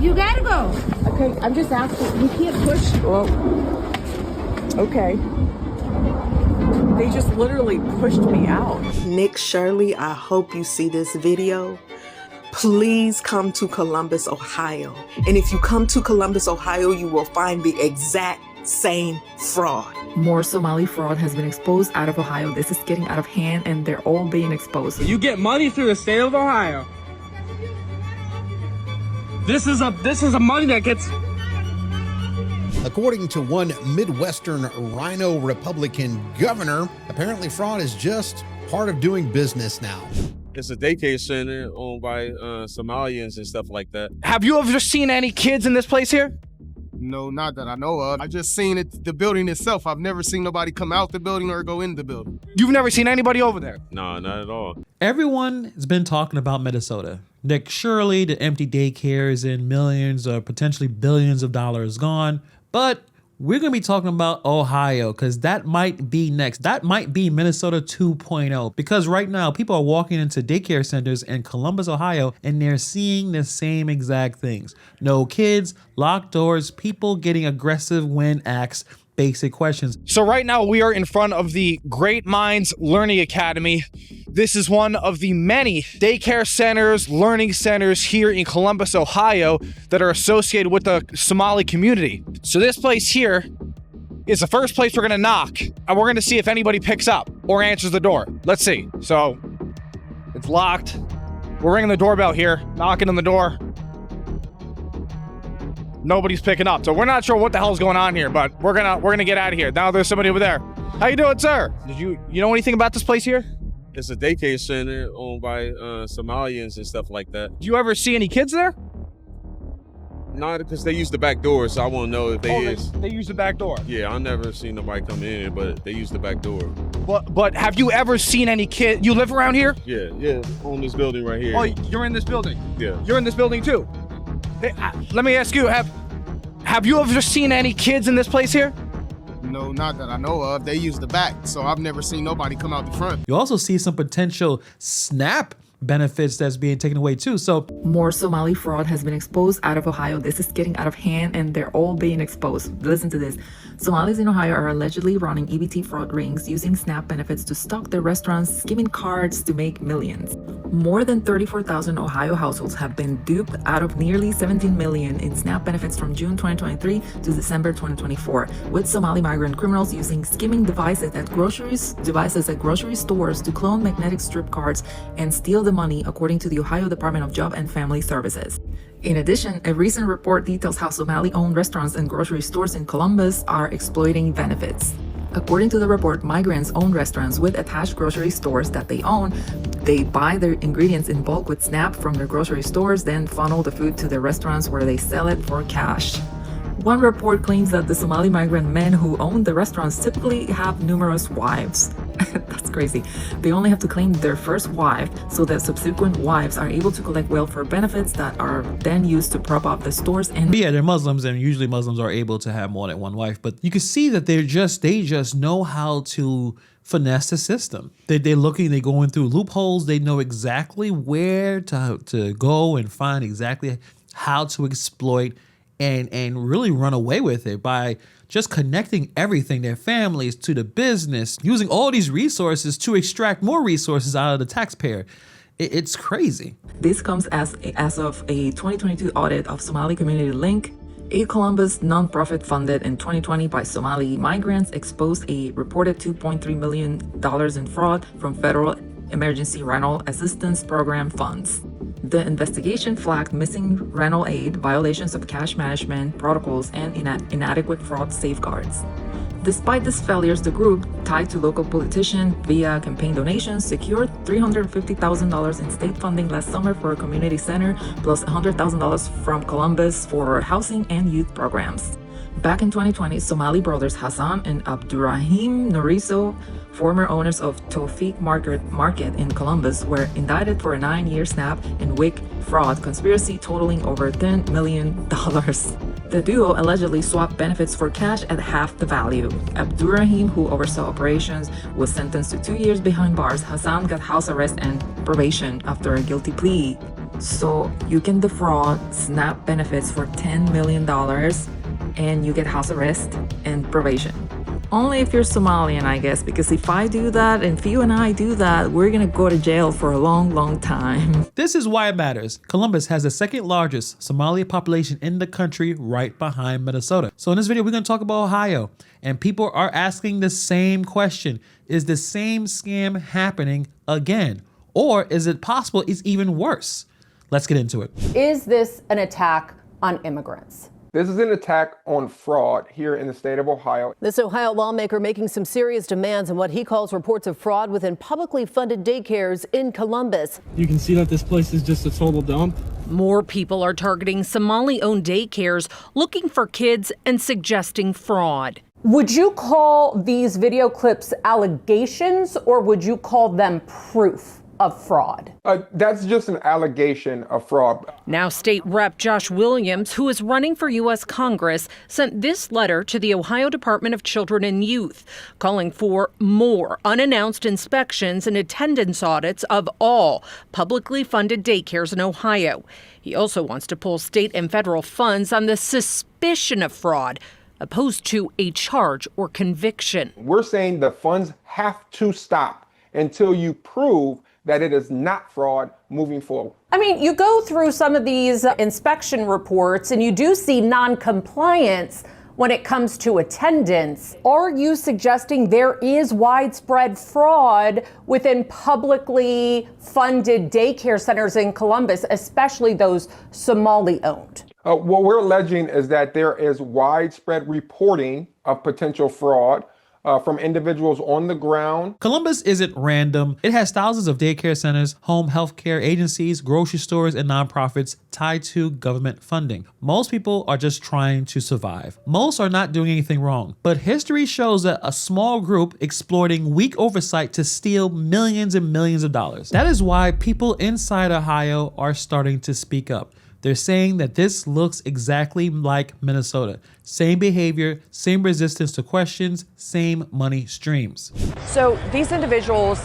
You gotta go. Okay, I'm just asking. You can't push. Well, okay. They just literally pushed me out. Nick Shirley, I hope you see this video. Please come to Columbus, Ohio. And if you come to Columbus, Ohio, you will find the exact same fraud. More Somali fraud has been exposed out of Ohio. This is getting out of hand and they're all being exposed. You get money through the state of Ohio. This is a money that gets... According to one Midwestern Rhino Republican governor, apparently fraud is just part of doing business now. It's a daycare center owned by Somalians and stuff like that. Have you ever seen any kids in this place here? No, not that I know of. I just seen it, the building itself. I've never seen nobody come out the building or go in the building. You've never seen anybody over there? No, not at all. Everyone has been talking about Minnesota. Nick Shirley, the empty daycares and millions or potentially billions of dollars gone. But we're going to be talking about Ohio because that might be next. That might be Minnesota 2.0 because right now people are walking into daycare centers in Columbus, Ohio, and they're seeing the same exact things. No kids, locked doors, people getting aggressive when asked basic questions. So right now we are in front of the Great Minds Learning Academy. This is one of the many daycare centers, learning centers here in Columbus, Ohio that are associated with the Somali community. So this place here is the first place we're gonna knock and we're gonna see if anybody picks up or answers the door. Let's see. So it's locked. We're ringing the doorbell here, knocking on the door. Nobody's picking up. So we're not sure what the hell's going on here, but we're gonna get out of here. Now there's somebody over there. How you doing, sir? Did you know anything about this place here? It's a daycare center owned by Somalians and stuff like that. Do you ever see any kids there? Not because they use the back door, so I won't know if They use the back door. Yeah, I never seen nobody come in here, but they use the back door. But have you ever seen any kid? You live around here? Yeah, on this building right here. Oh, you're in this building? Yeah. You're in this building too? Hey, let me ask you, have you ever seen any kids in this place here? No, not that I know of. They use the back, so I've never seen nobody come out the front. You also see some potential SNAP benefits that's being taken away too. So More Somali fraud has been exposed out of Ohio. This is getting out of hand and they're all being exposed. Listen to this. Somalis in Ohio are allegedly running EBT fraud rings using SNAP benefits to stock their restaurants, skimming cards to make millions. More than 34,000 Ohio households have been duped out of nearly 17 million in SNAP benefits from June 2023 to December 2024, with Somali migrant criminals using skimming devices at grocery stores to clone magnetic strip cards and steal the money, according to the Ohio Department of Job and Family Services. In addition, a recent report details how Somali-owned restaurants and grocery stores in Columbus are exploiting benefits. According to the report, migrants own restaurants with attached grocery stores that they own. They buy their ingredients in bulk with SNAP from their grocery stores, then funnel the food to their restaurants where they sell it for cash. One report claims that the Somali migrant men who own the restaurants typically have numerous wives. That's crazy. They only have to claim their first wife so that subsequent wives are able to collect welfare benefits that are then used to prop up the stores. And yeah, they're Muslims, and usually Muslims are able to have more than one wife. But you can see that they just know how to finesse the system. They're going through loopholes. They know exactly where to go and find exactly how to exploit and really run away with it by just connecting everything, their families to the business, using all these resources to extract more resources out of the taxpayer. It's crazy. this comes as of a 2022 audit of Somali Community Link. A Columbus nonprofit funded in 2020 by Somali migrants exposed a reported $2.3 million in fraud from federal emergency rental assistance program funds. The investigation flagged missing rental aid, violations of cash management protocols, and inadequate fraud safeguards. Despite these failures, the group, tied to local politicians via campaign donations, secured $350,000 in state funding last summer for a community center, plus $100,000 from Columbus for housing and youth programs. Back in 2020, Somali brothers Hassan and Abdurrahim Noriso, former owners of Tawfiq Market in Columbus, were indicted for a 9-year SNAP and WIC fraud conspiracy totaling over $10 million. The duo allegedly swapped benefits for cash at half the value. Abdurrahim, who oversaw operations, was sentenced to 2 years behind bars. Hassan got house arrest and probation after a guilty plea. So you can defraud SNAP benefits for $10 million and you get house arrest and probation. Only if you're Somalian, I guess, because if I do that and if you and I do that, we're gonna go to jail for a long, long time. This is why it matters. Columbus has the second largest Somali population in the country, right behind Minnesota. So in this video, we're gonna talk about Ohio, and people are asking the same question. Is the same scam happening again? Or is it possible it's even worse? Let's get into it. Is this an attack on immigrants? This is an attack on fraud here in the state of Ohio. This Ohio lawmaker making some serious demands on what he calls reports of fraud within publicly funded daycares in Columbus. You can see that this place is just a total dump. More people are targeting Somali-owned daycares, looking for kids and suggesting fraud. Would you call these video clips allegations, or would you call them proof of fraud? That's just an allegation of fraud. Now, State Rep Josh Williams, who is running for U.S. Congress, sent this letter to the Ohio Department of Children and Youth, calling for more unannounced inspections and attendance audits of all publicly funded daycares in Ohio. He also wants to pull state and federal funds on the suspicion of fraud, opposed to a charge or conviction. We're saying the funds have to stop until you prove that it is not fraud moving forward. I mean, you go through some of these inspection reports and you do see non-compliance when it comes to attendance. Are you suggesting there is widespread fraud within publicly funded daycare centers in Columbus, especially those Somali-owned? What we're alleging is that there is widespread reporting of potential fraud from individuals on the ground. Columbus isn't random. It has thousands of daycare centers, home health care agencies, grocery stores, and nonprofits tied to government funding. Most people are just trying to survive. Most are not doing anything wrong. But history shows that a small group exploiting weak oversight to steal millions and millions of dollars. That is why people inside Ohio are starting to speak up. They're saying that this looks exactly like Minnesota. Same behavior, same resistance to questions, same money streams. So these individuals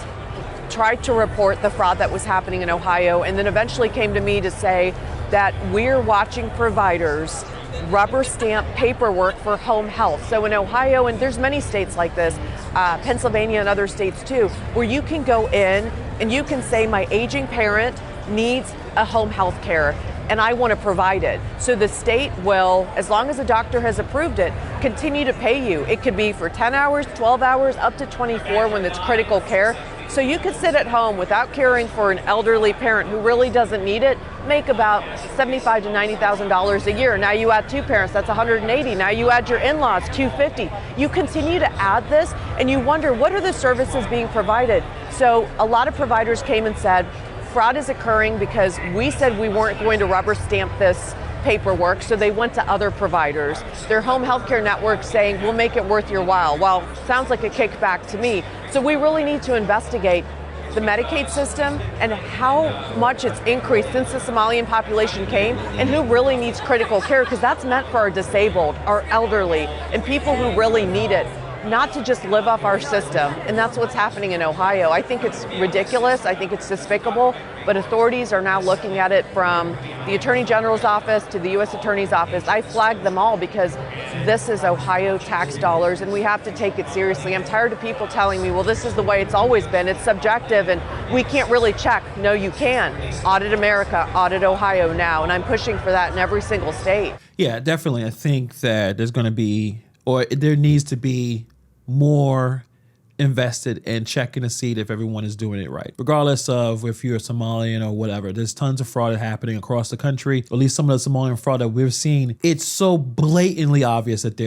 tried to report the fraud that was happening in Ohio and then eventually came to me to say that we're watching providers rubber stamp paperwork for home health. So in Ohio, and there's many states like this, Pennsylvania and other states too, where you can go in and you can say my aging parent needs a home health care and I want to provide it. So the state will, as long as a doctor has approved it, continue to pay you. It could be for 10 hours, 12 hours, up to 24 when it's critical care. So you could sit at home without caring for an elderly parent who really doesn't need it, make about $75,000 to $90,000 a year. Now you add two parents, that's $180,000. Now you add your in-laws, $250,000. You continue to add this and you wonder, what are the services being provided? So a lot of providers came and said, fraud is occurring because we said we weren't going to rubber stamp this paperwork, so they went to other providers. Their home healthcare network saying, we'll make it worth your while. Well, sounds like a kickback to me. So we really need to investigate the Medicaid system and how much it's increased since the Somalian population came and who really needs critical care, because that's meant for our disabled, our elderly, and people who really need it. Not to just live off our system, and that's what's happening in Ohio. I think it's ridiculous, I think it's despicable, but authorities are now looking at it from the Attorney General's office to the U.S. Attorney's office. I flagged them all because this is Ohio tax dollars and we have to take it seriously. I'm tired of people telling me, well, this is the way it's always been, it's subjective and we can't really check. No, you can. Audit America, audit Ohio now, and I'm pushing for that in every single state. Yeah, definitely. I think that there's going to be, or there needs to be, more invested in checking to see if everyone is doing it right. Regardless of if you're a Somalian or whatever, there's tons of fraud happening across the country. At least some of the Somalian fraud that we've seen, it's so blatantly obvious that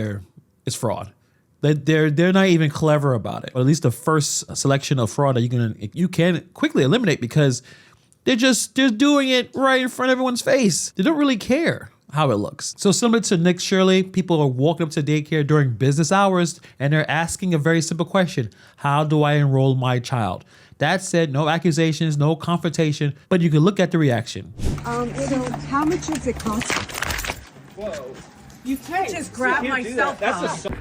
it's fraud. They're not even clever about it. Or at least the first selection of fraud that you can quickly eliminate because they're doing it right in front of everyone's face. They don't really care how it looks. So similar to Nick Shirley, people are walking up to daycare during business hours and they're asking a very simple question. How do I enroll my child? That said, no accusations, no confrontation, but you can look at the reaction. How much does it cost? Whoa. You can't just grab my cell phone.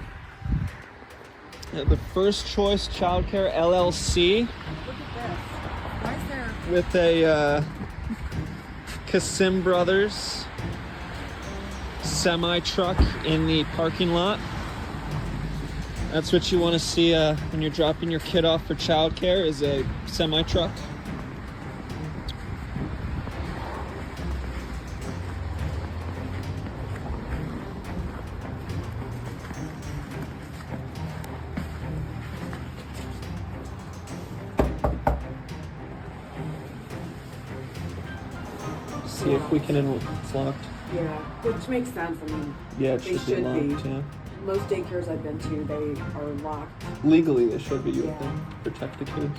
The First Choice Childcare LLC. Look at this. Why is there... With a Kasim Brothers semi-truck in the parking lot. That's what you want to see when you're dropping your kid off for childcare, is a semi-truck. See if we can, it's locked. Yeah, which makes sense. I mean, Yeah, it they should be locked, yeah. Most daycares I've been to, they are locked. Legally, they should be, you would Yeah. think. Protect the kids.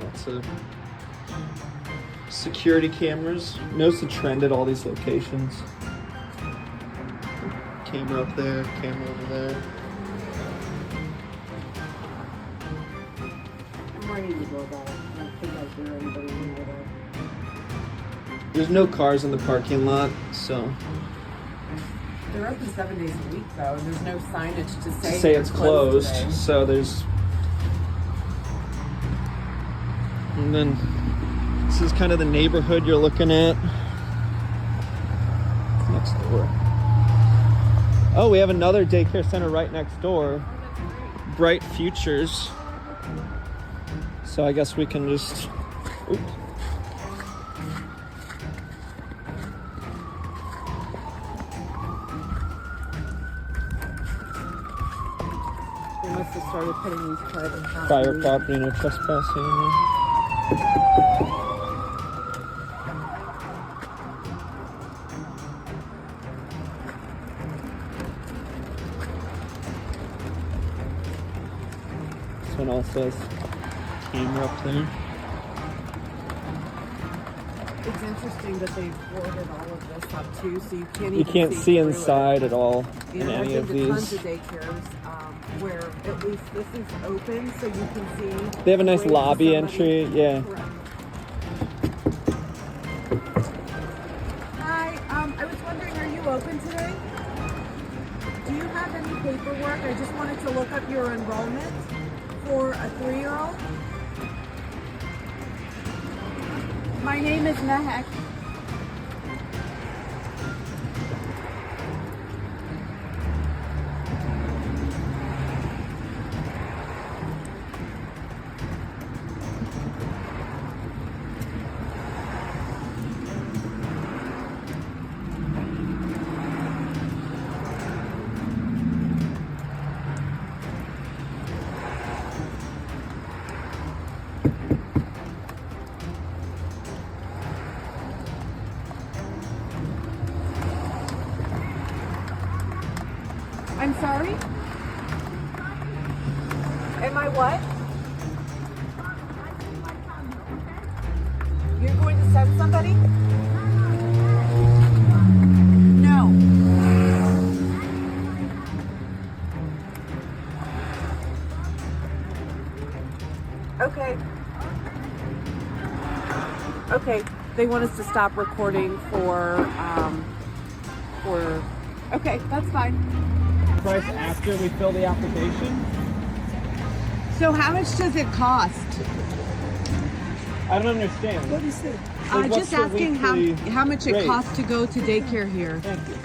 Lots of security cameras. Notice the trend at all these locations. Camera up there, camera over there. I'm ready to go back. I don't think I hear anybody over there. There's no cars in the parking lot, so They're open 7 days a week, though, and there's no signage to say, say it's they're closed. today. So there's, and then this is kind of the neighborhood you're looking at. Next door. Oh, we have another daycare center right next door. Bright Futures. So I guess we can just. Oops. They must have started putting these private properties. Private property, no trespassing in there. This one also has camera up there. It's interesting that they've boarded all of this up too, so you can't even You can't see through inside at all it. in Yeah, any I've of been to tons these. of daycares where at least this is open, so you can see. They have a nice ways for lobby somebody- entry, yeah. Correct. Hi, I was wondering, are you open today? Do you have any paperwork? I just wanted to look up your enrollment for a 3-year-old. My name is Mehek. I'm sorry? Am I what? You're going to send somebody? No. Okay. Okay. They want us to stop recording for okay, that's fine. Price after we fill the application? So how much does it cost? I don't understand. What is it? Like, what's Just the asking weekly how much it rate? costs to go to daycare here. Thank you.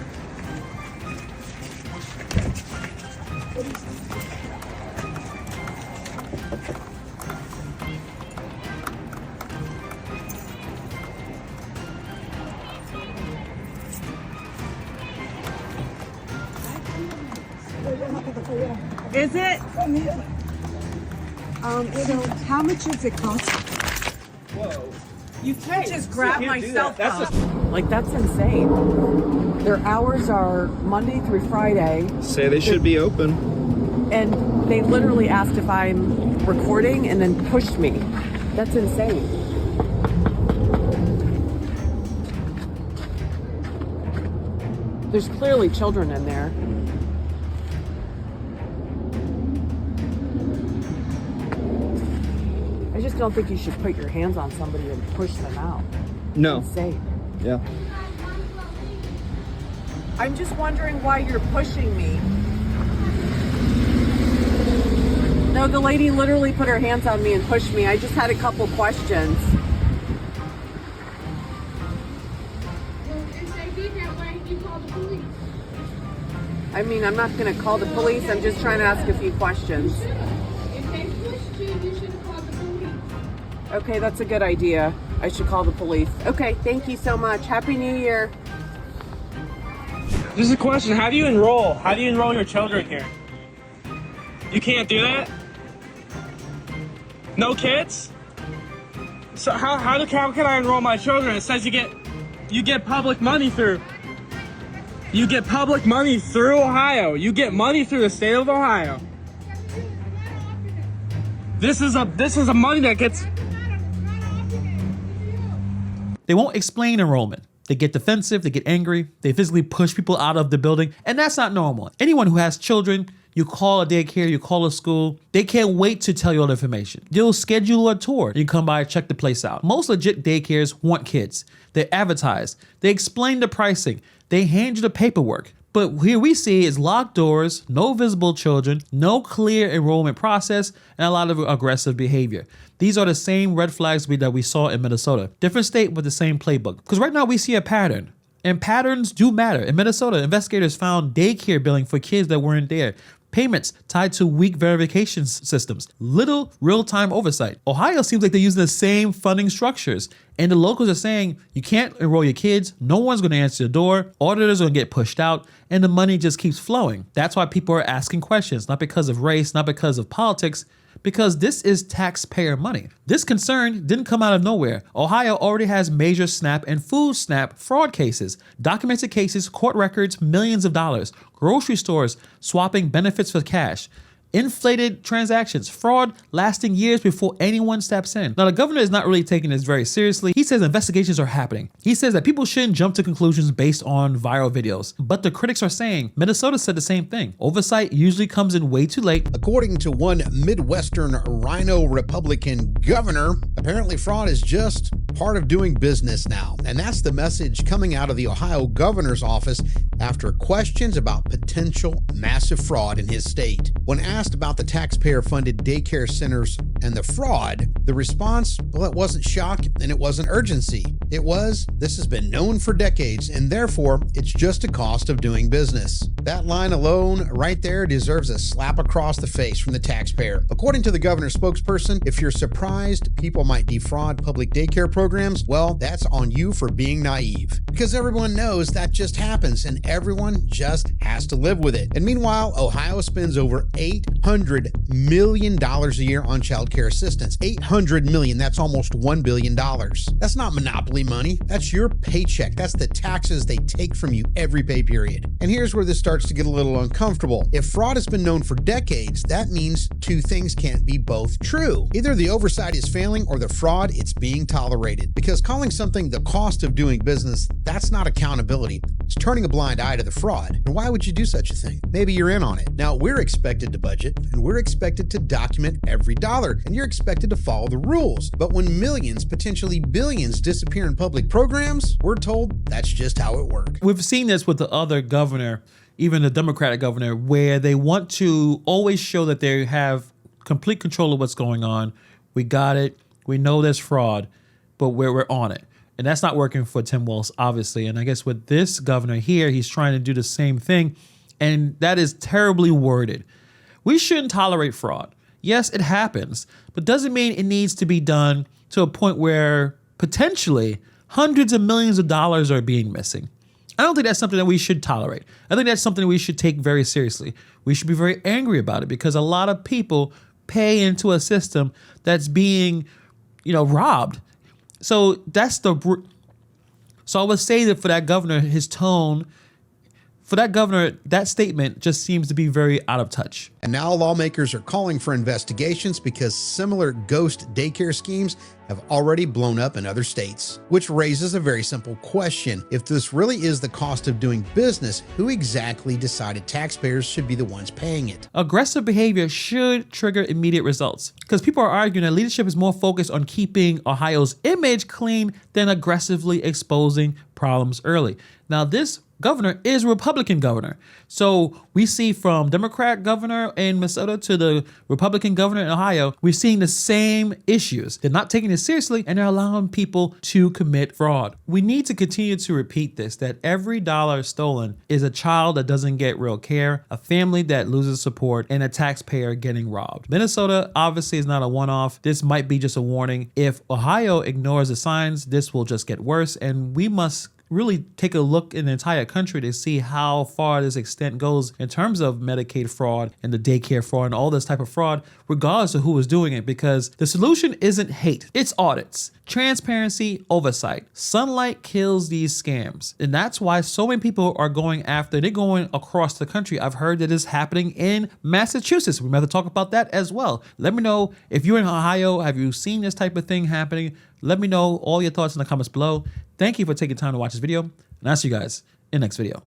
Is it? So how much does it cost? Whoa. You can't just grab can't my do cell that. phone. Like, that's insane. Their hours are Monday through Friday, Say they should be open. and they literally asked if I'm recording and then pushed me. That's insane. There's clearly children in there. I just don't think you should put your hands on somebody and push them out. No. Insane. Yeah. I'm just wondering why you're pushing me. No, the lady literally put her hands on me and pushed me. I just had a couple questions. I mean, I'm not going to call the police. I'm just trying to ask a few questions. If they pushed you, you should have called the police. Okay, that's a good idea. I should call the police. Okay, thank you so much. Happy New Year. This is a question. How do you enroll? How do you enroll your children here? You can't do that? No kids? So how can I enroll my children? It says you get public money through. You get public money through Ohio. You get money through the state of Ohio. This is a money that gets. They won't explain enrollment. They get defensive, they get angry, they physically push people out of the building, and that's not normal. Anyone who has children, you call a daycare, you call a school, they can't wait to tell you all the information. They'll schedule a tour. You come by, check the place out. Most legit daycares want kids. They advertise. They explain the pricing. They hand you the paperwork. But here we see is locked doors, no visible children, no clear enrollment process, and a lot of aggressive behavior. These are the same red flags that we saw in Minnesota. Different state with the same playbook. Because right now we see a pattern. And patterns do matter. In Minnesota, investigators found daycare billing for kids that weren't there. Payments tied to weak verification systems. Little real-time oversight. Ohio seems like they're using the same funding structures. And the locals are saying, you can't enroll your kids, no one's gonna answer the door, auditors are gonna get pushed out, and the money just keeps flowing. That's why people are asking questions, not because of race, not because of politics, because this is taxpayer money. This concern didn't come out of nowhere. Ohio already has major SNAP and food SNAP fraud cases, documented cases, court records, millions of dollars, grocery stores swapping benefits for cash, inflated transactions, fraud lasting years before anyone steps in. Now, the governor is not really taking this very seriously. He says investigations are happening. He says that people shouldn't jump to conclusions based on viral videos. But the critics are saying Minnesota said the same thing. Oversight usually comes in way too late. According to one Midwestern Rhino Republican governor, apparently fraud is just part of doing business now. And that's the message coming out of the Ohio governor's office after questions about potential massive fraud in his state. When asked about the taxpayer-funded daycare centers and the fraud, the response, well, it wasn't shock and it wasn't urgency. It was, this has been known for decades and therefore it's just a cost of doing business. That line alone right there deserves a slap across the face from the taxpayer. According to the governor's spokesperson, if you're surprised people might defraud public daycare programs, well, that's on you for being naive. Because everyone knows that just happens and everyone just has to live with it. And meanwhile, Ohio spends over $800 million a year on child care assistance. $800 million, that's almost $1 billion. That's not monopoly money. That's your paycheck. That's the taxes they take from you every pay period. And here's where this starts to get a little uncomfortable. If fraud has been known for decades, that means two things can't be both true. Either the oversight is failing or the fraud, it's being tolerated. Because calling something the cost of doing business, that's not accountability. It's turning a blind eye to the fraud. And why would you do such a thing? Maybe you're in on it. Now, we're expected to budget and we're expected to document every dollar and you're expected to follow the rules. But when millions, potentially billions disappear in public programs, we're told that's just how it works. We've seen this with the other governor, even the Democratic governor, where they want to always show that they have complete control of what's going on. We got it. We know there's fraud, but we're on it. And that's not working for Tim Walz, obviously. And I guess with this governor here, he's trying to do the same thing. And that is terribly worded. We shouldn't tolerate fraud. Yes, it happens, but doesn't mean it needs to be done to a point where potentially hundreds of millions of dollars are being missing. I don't think that's something that we should tolerate. I think that's something we should take very seriously. We should be very angry about it because a lot of people pay into a system that's being, robbed. So I would say that for that governor, his tone, for that governor, that statement just seems to be very out of touch. And now lawmakers are calling for investigations because similar ghost daycare schemes have already blown up in other states. Which raises a very simple question. If this really is the cost of doing business, who exactly decided taxpayers should be the ones paying it? Aggressive behavior should trigger immediate results because people are arguing that leadership is more focused on keeping Ohio's image clean than aggressively exposing problems early. Now, this governor is a Republican governor. So we see from Democrat governor in Minnesota to the Republican governor in Ohio, we're seeing the same issues. They're not taking it seriously and they're allowing people to commit fraud. We need to continue to repeat this, that every dollar stolen is a child that doesn't get real care, a family that loses support, and a taxpayer getting robbed. Minnesota obviously is not a one-off. This might be just a warning. If Ohio ignores the signs, this will just get worse, and we must really take a look in the entire country to see how far this extent goes in terms of Medicaid fraud and the daycare fraud and all this type of fraud, regardless of who is doing it, because the solution isn't hate, it's audits, transparency, oversight. Sunlight kills these scams. And that's why so many people are going after, they're going across the country. I've heard that it's happening in Massachusetts. We might have to talk about that as well. Let me know if you're in Ohio, have you seen this type of thing happening? Let me know all your thoughts in the comments below. Thank you for taking time to watch this video, and I'll see you guys in the next video.